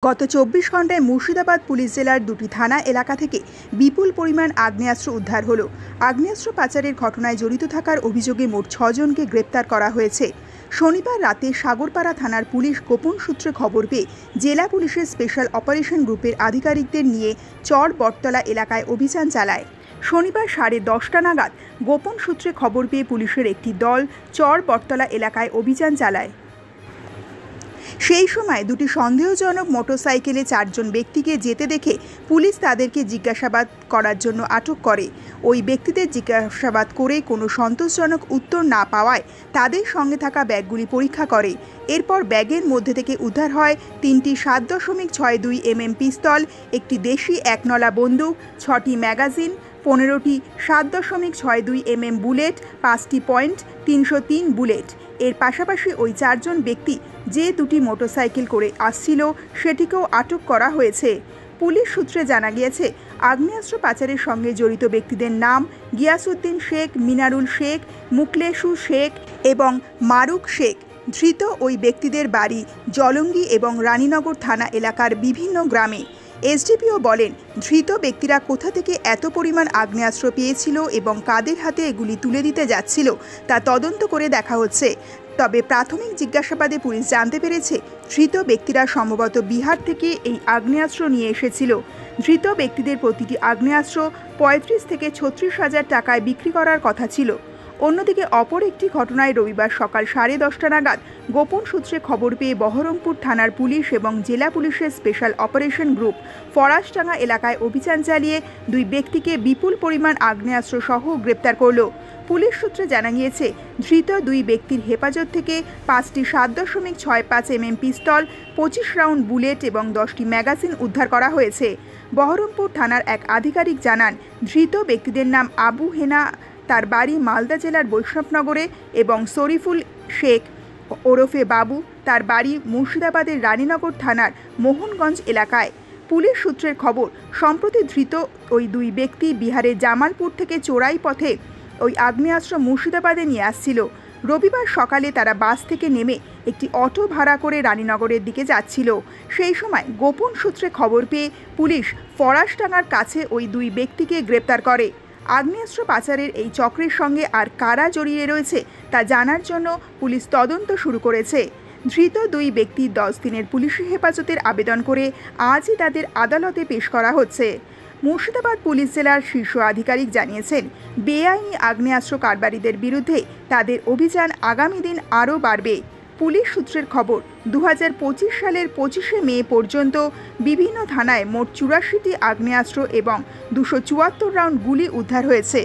গত ২৪ ঘন্টায় মুর্শিদাবাদ পুলিশ জেলার দুটি থানা এলাকা থেকে বিপুল পরিমাণ আগ্নেয়াস্ত্র উদ্ধার হলো। আগ্নেয়াস্ত্র পাচারের ঘটনায় জড়িত থাকার অভিযোগে মোট ৬ জনকে গ্রেপ্তার করা হয়েছে। শনিবার রাতে সাগরপাড়া থানার পুলিশ গোপন সূত্রে খবর পেয়ে জেলা পুলিশের স্পেশাল অপারেশন গ্রুপের আধিকারিকদের নিয়ে চর বটতলা এলাকায় অভিযান চালায়। শনিবার 10:30 নাগাদ গোপন সূত্রে খবর পেয়ে পুলিশের একটি দল চর বটতলা এলাকায় অভিযান চালায়। সেই সময় দুটি সন্দেহজনক মোটরসাইকেলে ৪ জন ব্যক্তিকে যেতে দেখে পুলিশ তাদেরকে জিজ্ঞাসাবাদ করার জন্য আটক করে। ওই ব্যক্তিদের জিজ্ঞাসাবাদ করে কোনো সন্তোষজনক উত্তর না পাওয়ায় তাদের সঙ্গে থাকা ব্যাগগুলি পরীক্ষা করে। এরপর ব্যাগের মধ্যে থেকে উদ্ধার হয় 3টি 7.62 mm পিস্তল, একটি দেশি একনলা বন্দুক, 6টি ম্যাগাজিন, 15টি 7.62 mm বুলেট, 5টি .303 বুলেট। এর পাশাপাশি ওই 4 জন ব্যক্তি যে দুটি মোটরসাইকেল করে আসছিল সেটিকেও আটক করা হয়েছে। পুলিশ সূত্রে জানা গিয়েছে, আগ্নেয়াস্ত্র পাচারের সঙ্গে জড়িত ব্যক্তিদের নাম গিয়াসউদ্দিন শেখ, মিনারুল শেখ, মুকলেশু শেখ এবং মারুক শেখ। ধৃত ওই ব্যক্তিদের বাড়ি জলঙ্গি এবং রানীনগর থানা এলাকার বিভিন্ন গ্রামে। এসডিপিও বলেন, ধৃত ব্যক্তিরা কোথা থেকে এত পরিমাণ আগ্নেয়াস্ত্র পেয়েছিল এবং কাদের হাতে এগুলি তুলে দিতে যাচ্ছিল তা তদন্ত করে দেখা হচ্ছে। তবে প্রাথমিক জিজ্ঞাসাবাদে পুলিশ জানতে পেরেছে, ধৃত ব্যক্তিরা সম্ভবত বিহার থেকে এই আগ্নেয়াস্ত্র নিয়ে এসেছিল। ধৃত ব্যক্তিদের প্রতিটি আগ্নেয়াস্ত্র ৩৫ থেকে ৩৬ হাজার টাকায় বিক্রি করার কথা ছিল। অন্যদিকে অপর একটি ঘটনায় রবিবার সকাল 10:30 নাগাদ গোপন সূত্রে খবর পেয়ে বহরমপুর থানার পুলিশ এবং জেলা পুলিশের স্পেশাল অপারেশন গ্রুপ ফরাসডাঙ্গা এলাকায় অভিযান চালিয়ে 2 ব্যক্তিকে বিপুল পরিমাণ আগ্নেয়াস্ত্র সহ গ্রেপ্তার করল। পুলিশ সূত্রে জানা গিয়েছে, ধৃত 2 ব্যক্তির হেফাজত থেকে 5টি 7.65 mm পিস্তল, 25 রাউন্ড বুলেট এবং 10টি ম্যাগাজিন উদ্ধার করা হয়েছে। বহরমপুর থানার এক আধিকারিক জানান, ধৃত ব্যক্তিদের নাম আবু হেনা, তার বাড়ি মালদা জেলার বৈষ্ণবনগরে, এবং শরীফুল শেখ ওরফে বাবু, তার বাড়ি মুর্শিদাবাদের রানীনগর থানার মোহনগঞ্জ এলাকায়। পুলিশ সূত্রের খবর, সম্প্রতি ধৃত ওই 2 ব্যক্তি বিহারের জামালপুর থেকে চোরাই পথে ওই আগ্নেয়াস্ত্র মুর্শিদাবাদে নিয়ে আসছিল। রবিবার সকালে তারা বাস থেকে নেমে একটি অটো ভাড়া করে রানীনগরের দিকে যাচ্ছিল। সেই সময় গোপন সূত্রে খবর পেয়ে পুলিশ ফরাসডাঙ্গার কাছে ওই 2 ব্যক্তিকে গ্রেপ্তার করে। আগ্নেয়াস্ত্র পাচারের এই চক্রের সঙ্গে আর কারা জড়িয়ে রয়েছে তা জানার জন্য পুলিশ তদন্ত শুরু করেছে। ধৃত 2 ব্যক্তি 10 দিনের পুলিশি হেফাজতের আবেদন করে আজই তাদের আদালতে পেশ করা হচ্ছে। মুর্শিদাবাদ পুলিশ জেলার শীর্ষ আধিকারিক জানিয়েছেন, বেআইনি আগ্নেয়াস্ত্র কারবারিদের বিরুদ্ধে তাদের অভিযান আগামী দিন আরও বাড়বে। পুলিশ সূত্রের খবর, 2025 সালের 25শে মে পর্যন্ত বিভিন্ন থানায় মোট 84টি আগ্নেয়াস্ত্র এবং 274 রাউন্ড গুলি উদ্ধার হয়েছে।